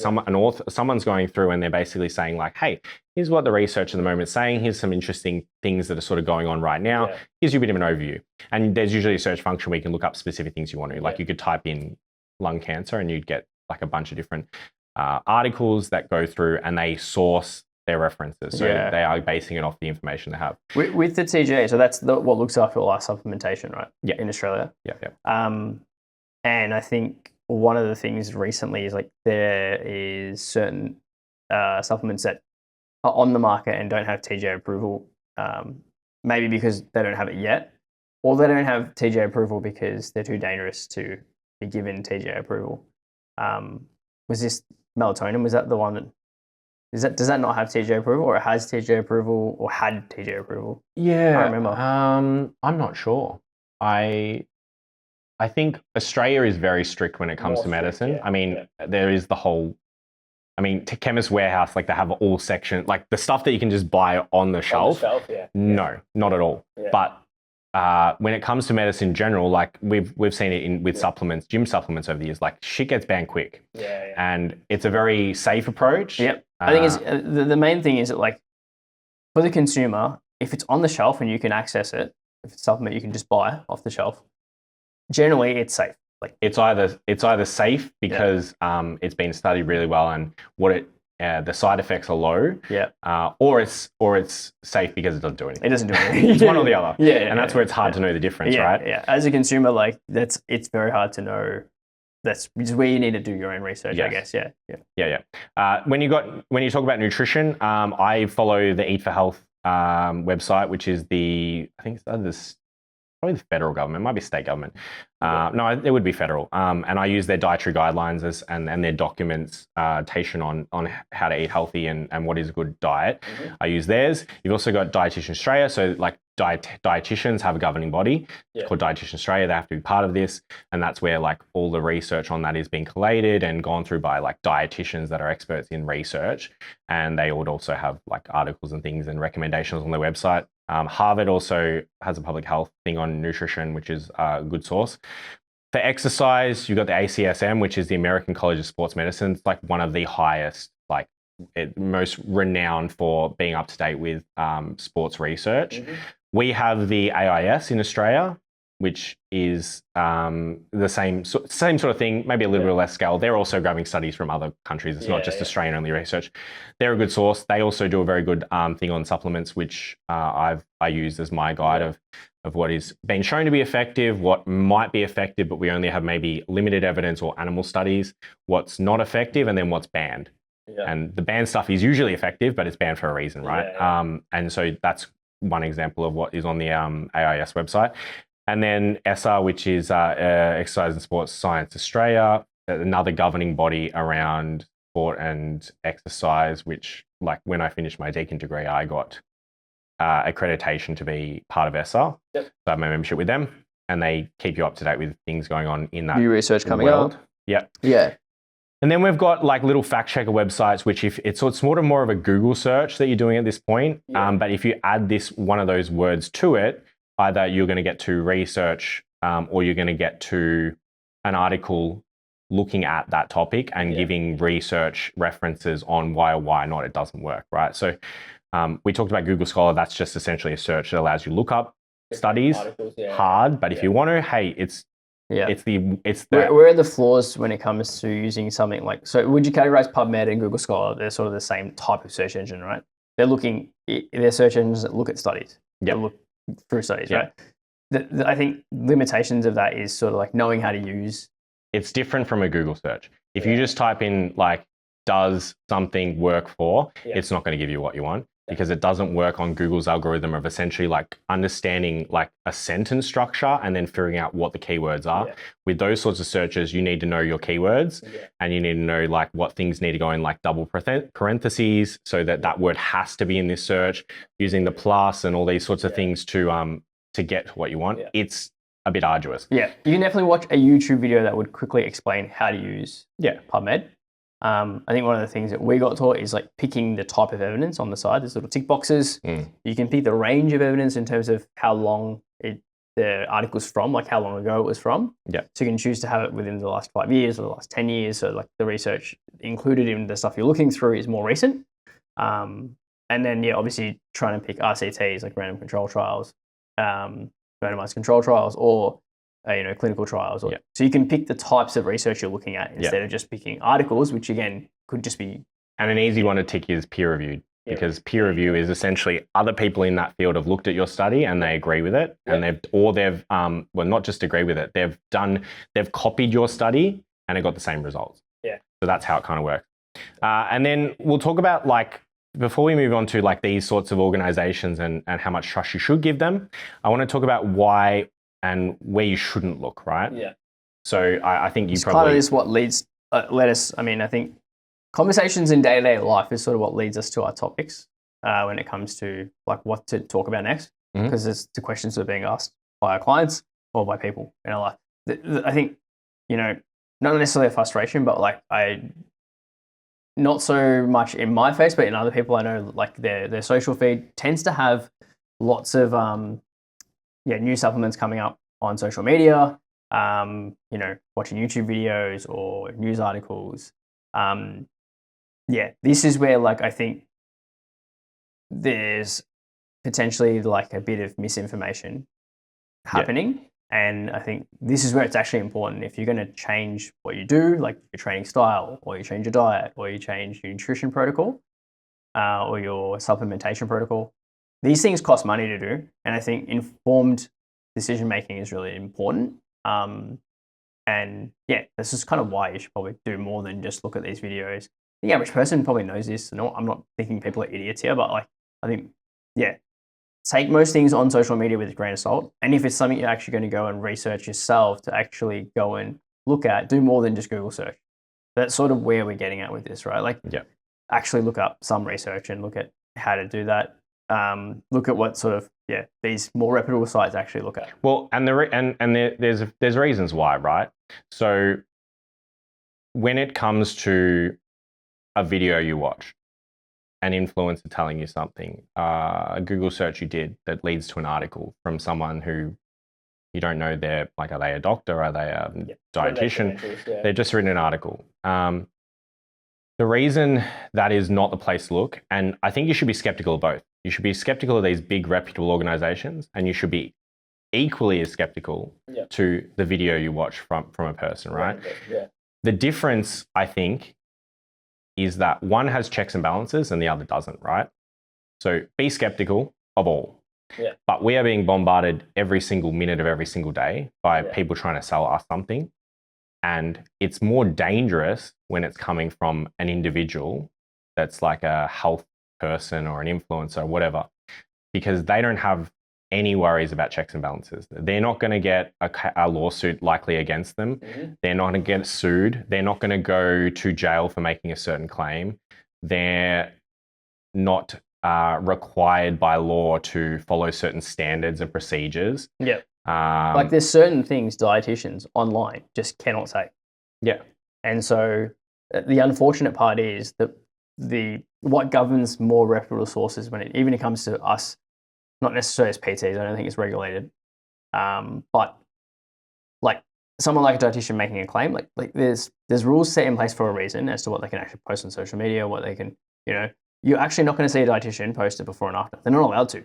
someone's going through and they're basically saying like, hey, here's what the research at the moment is saying. Here's some interesting things that are sort of going on right now. Gives you a bit of an overview. And there's usually a search function where you can look up specific things you want to. Like you could type in lung cancer and you'd get like a bunch of different articles that go through, and they source their references. So they are basing it off the information they have. With the TGA, so that's what looks after all our supplementation, right? Yeah. In Australia. And I think one of the things recently is like there is certain supplements that are on the market and don't have TGA approval, maybe because they don't have it yet. or they don't have TGA approval because they're too dangerous to be given TGA approval. Was this melatonin? Was that the one that does that not have TGA approval, or it has TGA approval, or had TGA approval? Yeah, I remember. I'm not sure. I think Australia is very strict when it comes to medicine. I mean, there is the whole. I mean, Chemist Warehouse, like they have all sections, like the stuff that you can just buy on the shelf. No, not at all. Yeah. But when it comes to medicine in general, like we've seen it with supplements, gym supplements over the years, like shit gets banned quick. And it's a very safe approach. Yep. I think it's, the main thing is that, like, for the consumer, if it's on the shelf and you can access it, if it's a supplement you can just buy off the shelf, generally it's safe. Like, it's either safe because it's been studied really well and the side effects are low. Or it's safe because it doesn't do anything. It doesn't do anything. It's one or the other. And that's where it's hard yeah. to know the difference, right? Yeah. As a consumer, like it's very hard to know. That's just where you need to do your own research, I guess. When you talk about nutrition, I follow the Eat for Health website, which is I think it's probably the federal government, it might be state government. No, it would be federal. And I use their dietary guidelines and their documentation on how to eat healthy and what is a good diet. Mm-hmm. I use theirs. You've also got Dietitian Australia. So like dietitians have a governing body. It's called Dietitian Australia. They have to be part of this. And that's where like all the research on that is being collated and gone through by like dietitians that are experts in research. And they would also have like articles and things and recommendations on their website. Harvard also has a public health thing on nutrition, which is a good source. For exercise, you've got the ACSM, which is the American College of Sports Medicine. It's like one of the highest, like most renowned for being up to date with sports research. Mm-hmm. We have the AIS in Australia, which is the same sort of thing, maybe a little bit less scale. They're also grabbing studies from other countries. It's not just Australian-only research. They're a good source. They also do a very good thing on supplements, which I use as my guide of what is being shown to be effective, what might be effective, but we only have maybe limited evidence or animal studies, what's not effective, and then what's banned. And the banned stuff is usually effective, but it's banned for a reason, right? And so that's one example of what is on the AIS website. And then ESSA, which is Exercise and Sports Science Australia, another governing body around sport and exercise, which, like, when I finished my Deakin degree, I got accreditation to be part of ESSA. So I have my membership with them, and they keep you up to date with things going on in that new research coming world. out. Yeah. And then we've got like little fact checker websites, which if it's sort of more of a Google search that you're doing at this point. But if you add one of those words to it, either you're going to get to research or you're going to get to an article looking at that topic and giving research references on why or why not it doesn't work, right? So we talked about Google Scholar. That's just essentially a search that allows you to look up studies hard. But if you want to, hey, it's where are the flaws when it comes to using something like, so would you categorize PubMed and Google Scholar? They're sort of the same type of search engine, right? They're search engines that look at studies. They look through studies, right? I think limitations of that is sort of like knowing how to use. It's different from a Google search. If you just type in like, does something work for, it's not going to give you what you want. Because it doesn't work on Google's algorithm of essentially like understanding like a sentence structure and then figuring out what the keywords are. With those sorts of searches, you need to know your keywords and you need to know like what things need to go in like double parentheses so that word has to be in this search, using the plus and all these sorts of things to get what you want. It's a bit arduous. You can definitely watch a YouTube video that would quickly explain how to use PubMed. I think one of the things that we got taught is like picking the type of evidence on the side. There's little tick boxes. You can pick the range of evidence in terms of how long the article's from, like how long ago it was from. So you can choose to have it within the last 5 years or the last 10 years. So like the research included in the stuff you're looking through is more recent. And then, obviously trying to pick RCTs, like random control trials, randomized control trials, or clinical trials. So you can pick the types of research you're looking at instead of just picking articles, which again could just be. And an easy one to tick is peer reviewed, because peer review is essentially other people in that field have looked at your study and they agree with it, and they've not just agree with it, they've copied your study and it got the same results. So that's how it kind of works. And then we'll talk about like before we move on to like these sorts of organizations and how much trust you should give them, I want to talk about why and where you shouldn't look, right? Yeah. So I think you It's probably... kind of is what led us, I think conversations in day-to-day life is sort of what leads us to our topics when it comes to like what to talk about next, because it's the questions that are being asked by our clients or by people in our life. I think, not necessarily a frustration, but like not so much in my face, but in other people I know, like their social feed tends to have lots of new supplements coming up on social media, watching YouTube videos or news articles. This is where like I think there's potentially like a bit of misinformation happening. Yeah. And I think this is where it's actually important. If you're going to change what you do, like your training style, or you change your diet, or you change your nutrition protocol, or your supplementation protocol, these things cost money to do. And I think informed decision making is really important. This is kind of why you should probably do more than just look at these videos. The average person probably knows this. No, I'm not thinking people are idiots here, but like I think, take most things on social media with a grain of salt. And if it's something you're actually going to go and research yourself to actually go and look at, do more than just Google search. That's sort of where we're getting at with this, right? Like, actually look up some research and look at how to do that. Look at what sort of these more reputable sites actually look at. Well, and there's reasons why, right? So when it comes to a video you watch, an influencer telling you something, a Google search you did that leads to an article from someone who you don't know, are they a doctor? Are they a dietitian? They've just written an article. The reason that is not the place to look, and I think you should be skeptical of both. You should be skeptical of these big reputable organizations, and you should be equally as skeptical to the video you watch from a person, right? Yeah. The difference, I think, is that one has checks and balances and the other doesn't, right? So be skeptical of all. Yeah. But we are being bombarded every single minute of every single day by people trying to sell us something. And it's more dangerous when it's coming from an individual that's like a health person or an influencer or whatever, because they don't have any worries about checks and balances. They're not going to get a lawsuit likely against them. Mm-hmm. They're not going to get sued. They're not going to go to jail for making a certain claim. They're not required by law to follow certain standards and procedures. Yeah. Like there's certain things dietitians online just cannot say. Yeah. And so the unfortunate part is that what governs more reputable sources when it comes to us, not necessarily as PTs, I don't think it's regulated. But like someone like a dietitian making a claim, like there's rules set in place for a reason as to what they can actually post on social media, what they can, you're actually not going to see a dietitian post it before and after. They're not allowed to.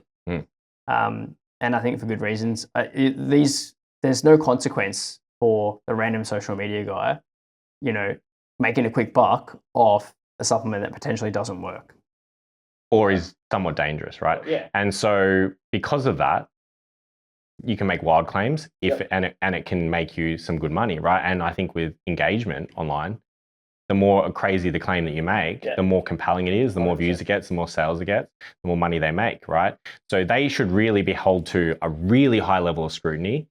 And I think for good reasons. There's no consequence for the random social media guy, making a quick buck off a supplement that potentially doesn't work. Or is somewhat dangerous, right? Yeah. And so because of that, you can make wild claims and it can make you some good money, right? And I think with engagement online, the more crazy the claim that you make, the more compelling it is, the more 100%. Views it gets, the more sales it gets, the more money they make, right? So they should really be held to a really high level of scrutiny.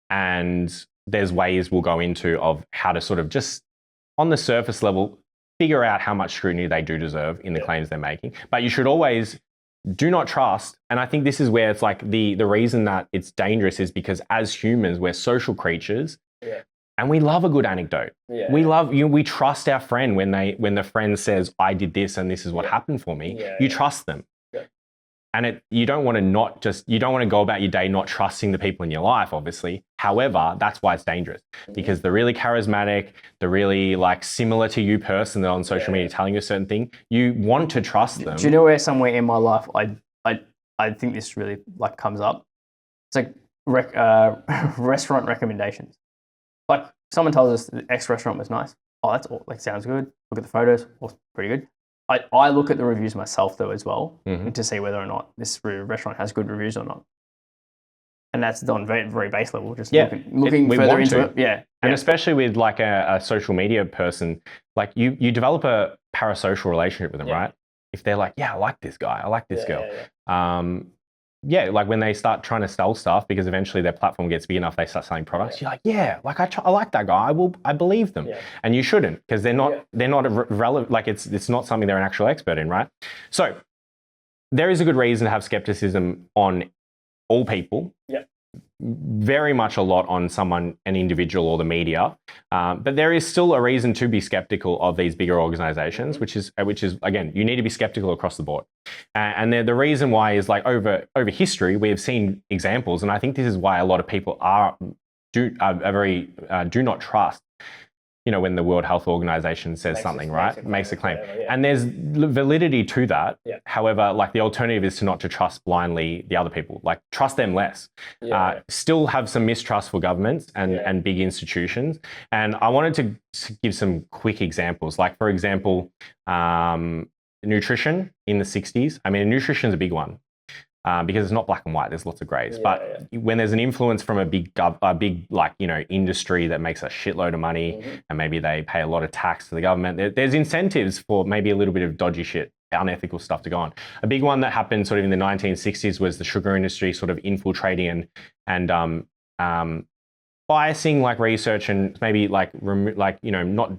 And there's ways we'll go into of how to sort of just on the surface level, figure out how much scrutiny they do deserve in the claims they're making. But you should always do not trust. And I think this is where it's like the reason that it's dangerous is because as humans, we're social creatures. Yeah. And we love a good anecdote. Yeah. We trust our friend when the friend says, I did this and this is what happened for me. You trust them. Yeah. And you don't want to go about your day not trusting the people in your life, obviously. However, that's why it's dangerous. Because the really charismatic, the really like similar to you person that on social media telling you a certain thing, you want to trust them. Do you know where somewhere in my life I think this really like comes up? It's like restaurant recommendations. Like someone tells us the X restaurant was nice. Oh, that's all. Like sounds good. Look at the photos. Oh, pretty good. I look at the reviews myself though as well to see whether or not this restaurant has good reviews or not. And that's on very, very base level, just looking further into it. Yeah. And especially with like a social media person, like you develop a parasocial relationship with them, right? if they're like, yeah, I like this guy, I like this girl. Yeah. Like when they start trying to sell stuff, because eventually their platform gets big enough, they start selling products. You're like, yeah, like I like that guy. I believe them. Yeah. And you shouldn't, because they're not relevant. Like it's not something they're an actual expert in, right? So there is a good reason to have skepticism on all people. Yeah. Very much a lot on an individual or the media, but there is still a reason to be skeptical of these bigger organizations, which is again, you need to be skeptical across the board. And the reason why is like over history, we have seen examples, and I think this is why a lot of people do not trust, when the World Health Organization says something, right? Makes a claim. Whatever, yeah. And there's validity to that. Yeah. However, like the alternative is to trust blindly the other people, like trust them less. Still have some mistrust for governments and big institutions. And I wanted to give some quick examples. Like, for example, nutrition in the 60s. I mean, nutrition is a big one. Because it's not black and white. There's lots of grays. But when there's an influence from a big industry that makes a shitload of money, and maybe they pay a lot of tax to the government, there's incentives for maybe a little bit of dodgy shit, unethical stuff to go on. A big one that happened sort of in the 1960s was the sugar industry sort of infiltrating and biasing like research, and maybe not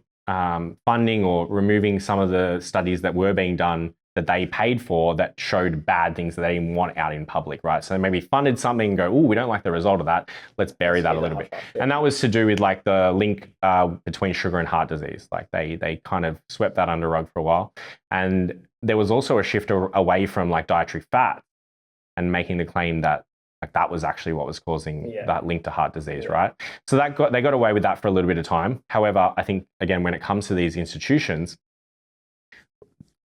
funding or removing some of the studies that were being done that they paid for that showed bad things that they didn't want out in public, right? So they maybe funded something and go, oh, we don't like the result of that. Let's bury that a little bit. And that was to do with like the link between sugar and heart disease. Like they kind of swept that under the rug for a while. And there was also a shift away from like dietary fat and making the claim that like that was actually what was causing that link to heart disease, right? So they got away with that for a little bit of time. However, I think, again, when it comes to these institutions,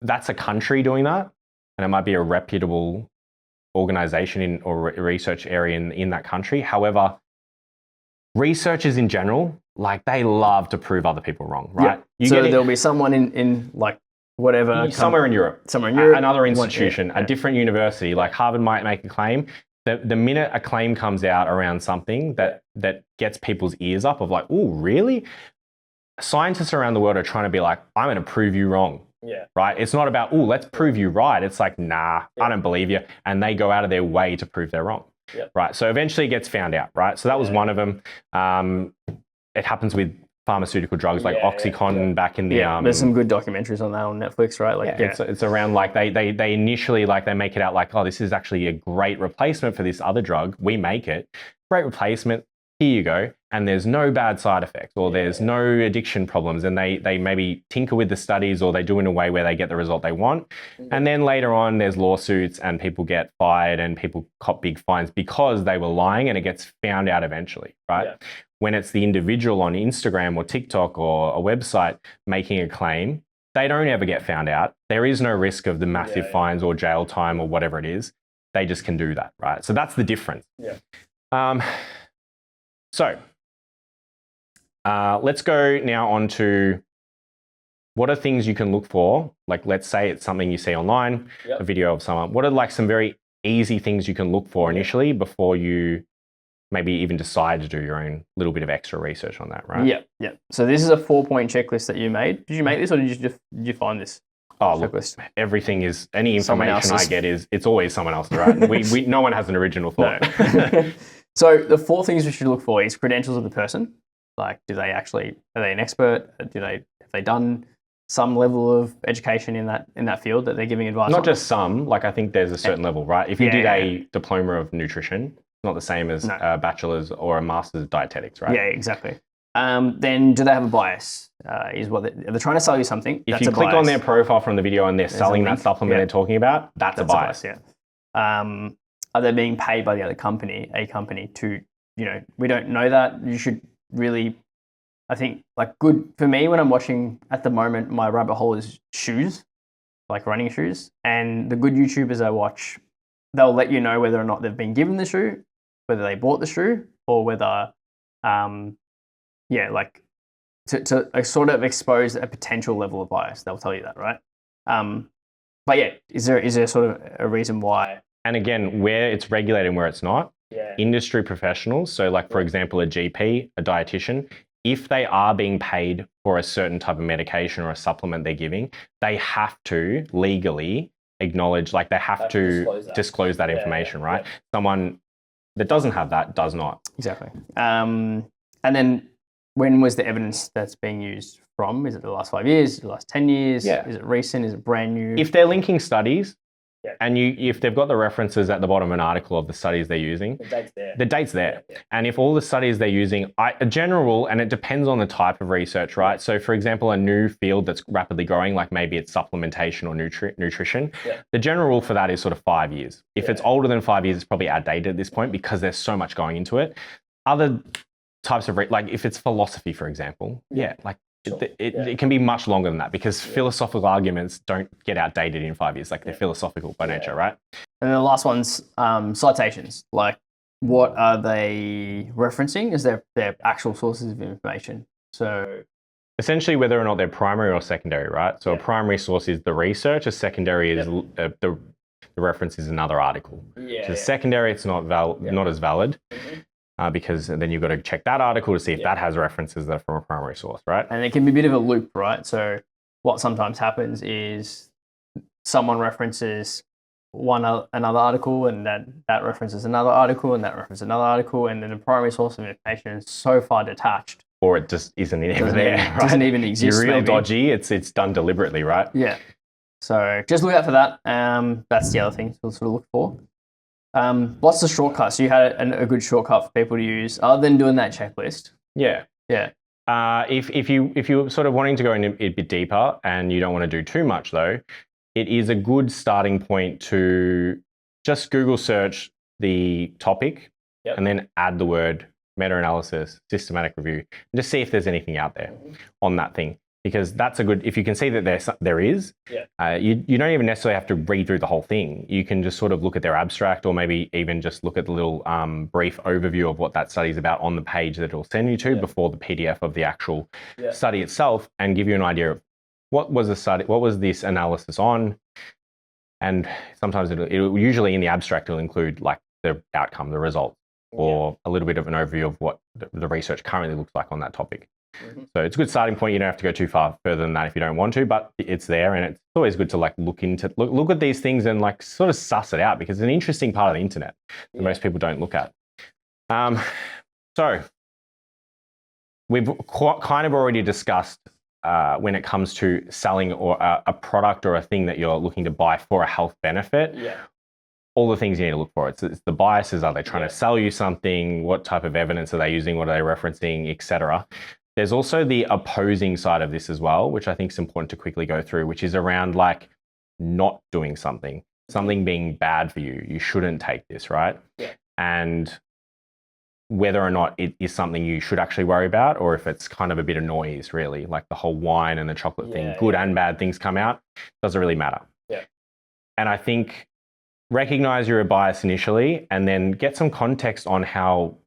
that's a country doing that, and it might be a reputable organization or research area in that country. However, researchers in general, like they love to prove other people wrong, right? So there'll be someone in like whatever somewhere in Europe, another institution, a different university, like Harvard might make a claim. The minute a claim comes out around something that gets people's ears up of like, oh, really? Scientists around the world are trying to be like, I'm going to prove you wrong. Yeah. Right. It's not about, oh, let's prove you right. It's like, nah, I don't believe you. And they go out of their way to prove they're wrong. Yep. Right. So eventually it gets found out. Right. So that was one of them. It happens with pharmaceutical drugs like Oxycontin back in the. There's some good documentaries on that on Netflix, right? Like, It's around like they initially like they make it out like, oh, this is actually a great replacement for this other drug. We make it. Great replacement. Here you go. And there's no bad side effects, or there's no addiction problems. And they maybe tinker with the studies, or they do in a way where they get the result they want. And then later on, there's lawsuits and people get fired and people cop big fines because they were lying, and it gets found out eventually, right? Yeah. When it's the individual on Instagram or TikTok or a website making a claim, they don't ever get found out. There is no risk of the massive fines or jail time or whatever it is. They just can do that, right? So that's the difference. Yeah. So let's go now on to what are things you can look for. Like, let's say it's something you see online, a video of someone. What are like some very easy things you can look for initially before you maybe even decide to do your own little bit of extra research on that, right? Yeah. So this is a 4-point checklist that you made. Did you make this, or did you find this? Checklist? Look, everything is, any information I get it's always someone else's, right? No one has an original thought. No. So the 4 things we should look for is credentials of the person. Like, are they an expert? Have they done some level of education in that field that they're giving advice on? Not just some, like I think there's a certain level, right? If you did a diploma of nutrition, it's not the same as a bachelor's or a master's of dietetics, right? Yeah, exactly. Then do they have a bias? Is what they're trying to sell you something. If you click on their profile from the video and they're selling that supplement they're talking about, that's a bias. Are they being paid by the other company, to, we don't know that. You should really, I think, like, good for me when I'm watching at the moment, my rabbit hole is shoes, like running shoes. And the good YouTubers I watch, they'll let you know whether or not they've been given the shoe, whether they bought the shoe, or whether, to sort of expose a potential level of bias. They'll tell you that, right? But yeah, is there sort of a reason why? And again, where it's regulated and where it's not, industry professionals, so like, for example, a GP, a dietitian, if they are being paid for a certain type of medication or a supplement they're giving, they have to legally acknowledge, like they have to disclose that information, right? Yeah. Someone that doesn't have that does not. Exactly. And then when was the evidence that's being used from? Is it the last 5 years, the last 10 years? Yeah. Is it recent? Is it brand new? If they're linking studies, and if they've got the references at the bottom of an article of the studies they're using, the date's there. Yeah. And if all the studies they're using, a general rule, and it depends on the type of research, right? So for example, a new field that's rapidly growing, like maybe it's supplementation or nutrition, the general rule for that is sort of 5 years. If it's older than 5 years, it's probably outdated at this point because there's so much going into it. Other types of, like if it's philosophy, for example, it can be much longer than that because philosophical arguments don't get outdated in 5 years. Like they're philosophical by nature, right? And then the last one's citations. Like what are they referencing? Is their actual sources of information? So essentially whether or not they're primary or secondary, right? So a primary source is the research, a secondary is the reference is another article. So secondary, it's not as valid. Because then you've got to check that article to see if that has references that are from a primary source, right? And it can be a bit of a loop, right? So what sometimes happens is someone references another article, and that references another article, and that references another article, and then the primary source of information is so far detached. Or it just isn't even there, right? Doesn't even exist. You're real dodgy. It's done deliberately, right? Yeah. So just look out for that. That's the other thing to sort of look for. What's the shortcut? So you had a good shortcut for people to use other than doing that checklist. Yeah. If you're sort of wanting to go in a bit deeper and you don't want to do too much though, it is a good starting point to just Google search the topic and then add the word meta-analysis, systematic review, and just see if there's anything out there on that thing. Because that's a good, if you can see that there is, you don't even necessarily have to read through the whole thing. You can just sort of look at their abstract or maybe even just look at the little brief overview of what that study is about on the page that it'll send you to before the PDF of the actual study itself, and give you an idea of what was the study, what was this analysis on. And sometimes it'll usually in the abstract, it'll include like the outcome, the result, or a little bit of an overview of what the research currently looks like on that topic. So it's a good starting point. You don't have to go too far further than that if you don't want to, but it's there, and it's always good to like look at these things and like sort of suss it out, because it's an interesting part of the internet that most people don't look at. So we've kind of already discussed when it comes to selling or a product or a thing that you're looking to buy for a health benefit. All the things you need to look for. It's the biases. Are they trying to sell you something? What type of evidence are they using? What are they referencing, etc. There's also the opposing side of this as well, which I think is important to quickly go through, which is around like not doing something being bad for you. You shouldn't take this, right? And whether or not it is something you should actually worry about, or if it's kind of a bit of noise, really, like the whole wine and the chocolate thing, good and bad things come out, doesn't really matter. And I think recognize you're a bias initially, and then get some context on how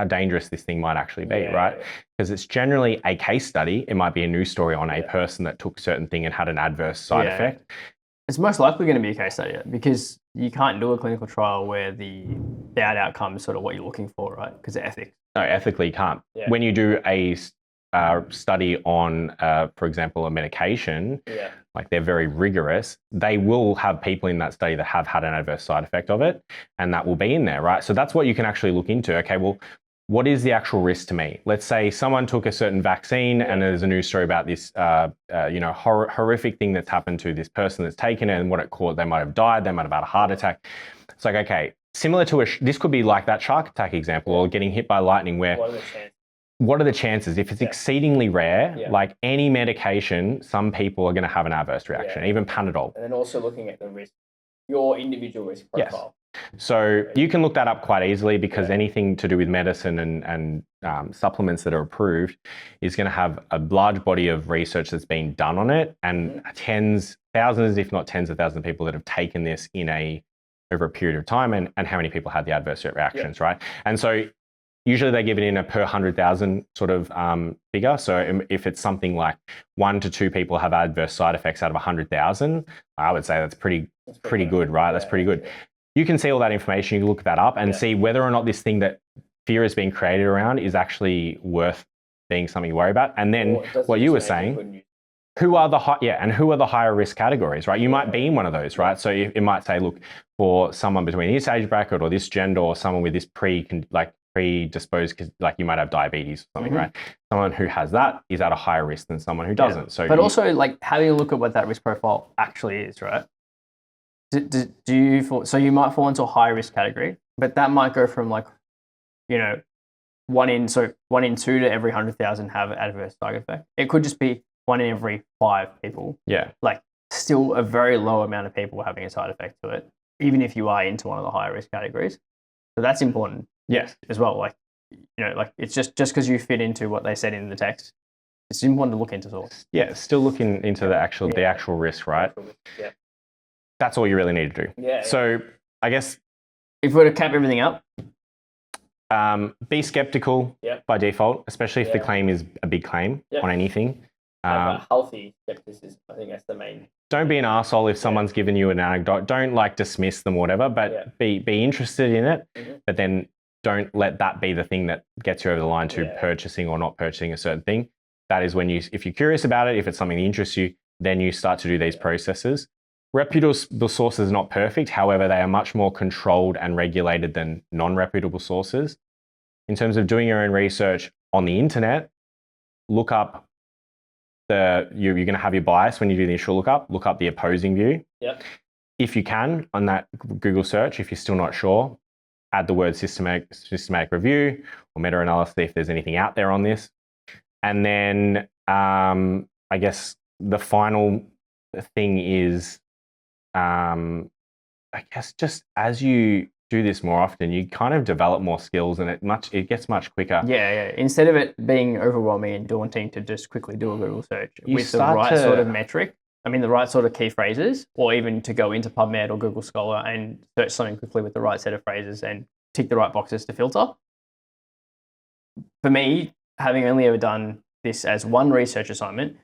dangerous this thing might actually be, right? Because it's generally a case study. It might be a news story on a person that took certain thing and had an adverse side effect. It's most likely going to be a case study, because you can't do a clinical trial where the bad outcome is sort of what you're looking for, right? Because of ethics. No, ethically you can't. When you do a study on, for example, a medication, like they're very rigorous, they will have people in that study that have had an adverse side effect of it, and that will be in there, right? So that's what you can actually look into. Okay, well, what is the actual risk to me? Let's say someone took a certain vaccine and there's a news story about this, horrific thing that's happened to this person that's taken it, and what it caused. They might have died, they might have had a heart attack. It's like, okay, similar to this could be like that shark attack example, or getting hit by lightning, where what are the chances? If it's exceedingly rare, like any medication, some people are going to have an adverse reaction, even Panadol. And then also looking at the risk, your individual risk profile. So you can look that up quite easily, because anything to do with medicine and supplements that are approved is going to have a large body of research that's been done on it, and thousands, if not tens of thousands of people that have taken this over a period of time, and how many people had the adverse reactions, right? And so usually they give it in a per 100,000 sort of figure. So if it's something like 1 to 2 people have adverse side effects out of 100,000, I would say that's pretty good, right? That's pretty good. You can see all that information, you can look that up and see whether or not this thing that fear is being created around is actually worth being something you worry about. And then what you were saying, who are the higher risk categories, right? You might be in one of those, right? So it might say, look, for someone between this age bracket or this gender or someone with this predisposed, because like you might have diabetes or something, right? Someone who has that is at a higher risk than someone who doesn't. So, but also like having a look at what that risk profile actually is, right? Do you fall, so you might fall into a high risk category, but that might go from like, you know, 1 in 2 to every 100,000 have an adverse side effect. It could just be 1 in every 5 people. Yeah. Like still a very low amount of people having a side effect to it, even if you are into one of the higher risk categories. So that's important. Yes. As well. Like, you know, like it's just because you fit into what they said in the text, it's important to look into source. Yeah. Still looking into the actual risk, right? Yeah. That's all you really need to do. Yeah. So I guess if we were to cap everything up, be skeptical by default, especially if the claim is a big claim on anything. Have a healthy skepticism. I think that's the main. Don't be an arsehole if someone's given you an anecdote. Don't like dismiss them or whatever, but be interested in it. But then don't let that be the thing that gets you over the line to purchasing or not purchasing a certain thing. That is when if you're curious about it, if it's something that interests you, then you start to do these processes. Reputable sources are not perfect. However, they are much more controlled and regulated than non-reputable sources. In terms of doing your own research on the internet, look up you're going to have your bias when you do the initial lookup. Look up the opposing view. Yep. If you can, on that Google search, if you're still not sure, add the word systematic review or meta-analysis if there's anything out there on this. And then I guess the final thing is, I guess just as you do this more often, you kind of develop more skills and it gets much quicker. Yeah. Instead of it being overwhelming and daunting to just quickly do a Google search with the right sort of metric, the right sort of key phrases, or even to go into PubMed or Google Scholar and search something quickly with the right set of phrases and tick the right boxes to filter. For me, having only ever done this as one research assignment,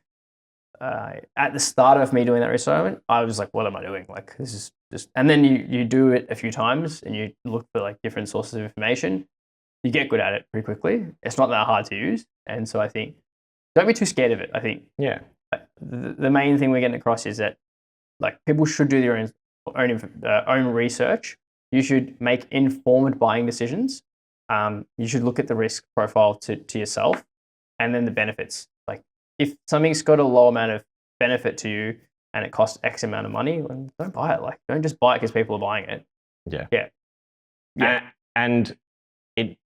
at the start of me doing that research assignment, I was like, what am I doing? Like, this is just, and then you do it a few times and you look for like different sources of information. You get good at it pretty quickly. It's not that hard to use. And so I think, don't be too scared of it. I think the main thing we're getting across is that like people should do their own research. You should make informed buying decisions. You should look at the risk profile to yourself and then the benefits. Like if something's got a low amount of benefit to you and it costs X amount of money, well, don't buy it. Like don't just buy it because people are buying it. Yeah. And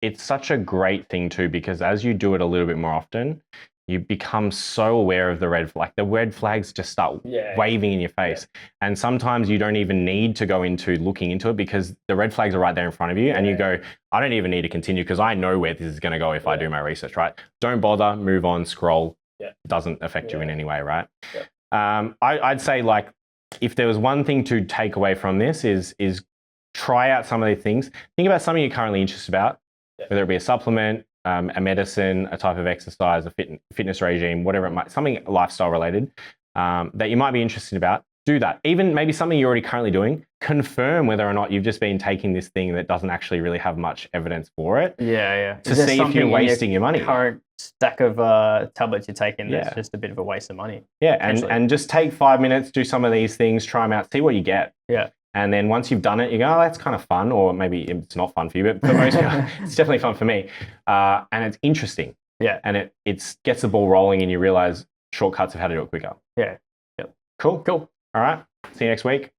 it's such a great thing too, because as you do it a little bit more often, you become so aware of the red flag. The red flags just start waving in your face. And sometimes you don't even need to go into looking into it because the red flags are right there in front of you. And you go, I don't even need to continue because I know where this is going to go if I do my research, right? Don't bother, move on, scroll. It doesn't affect you in any way, right? I'd say like, if there was one thing to take away from this is try out some of these things. Think about something you're currently interested about, whether it be a supplement, a medicine, a type of exercise, a fitness regime, whatever it might, something lifestyle related that you might be interested about. Do that. Even maybe something you're already currently doing, confirm whether or not you've just been taking this thing that doesn't actually really have much evidence for it. To see if you're wasting your money. Current stack of tablets you're taking that's just a bit of a waste of money. And just take 5 minutes, do some of these things, try them out, see what you get. And then once you've done it, you go, oh, that's kind of fun. Or maybe it's not fun for you, but for most people, it's definitely fun for me. And it's interesting. And it gets the ball rolling and you realize shortcuts of how to do it quicker. Cool. All right. See you next week.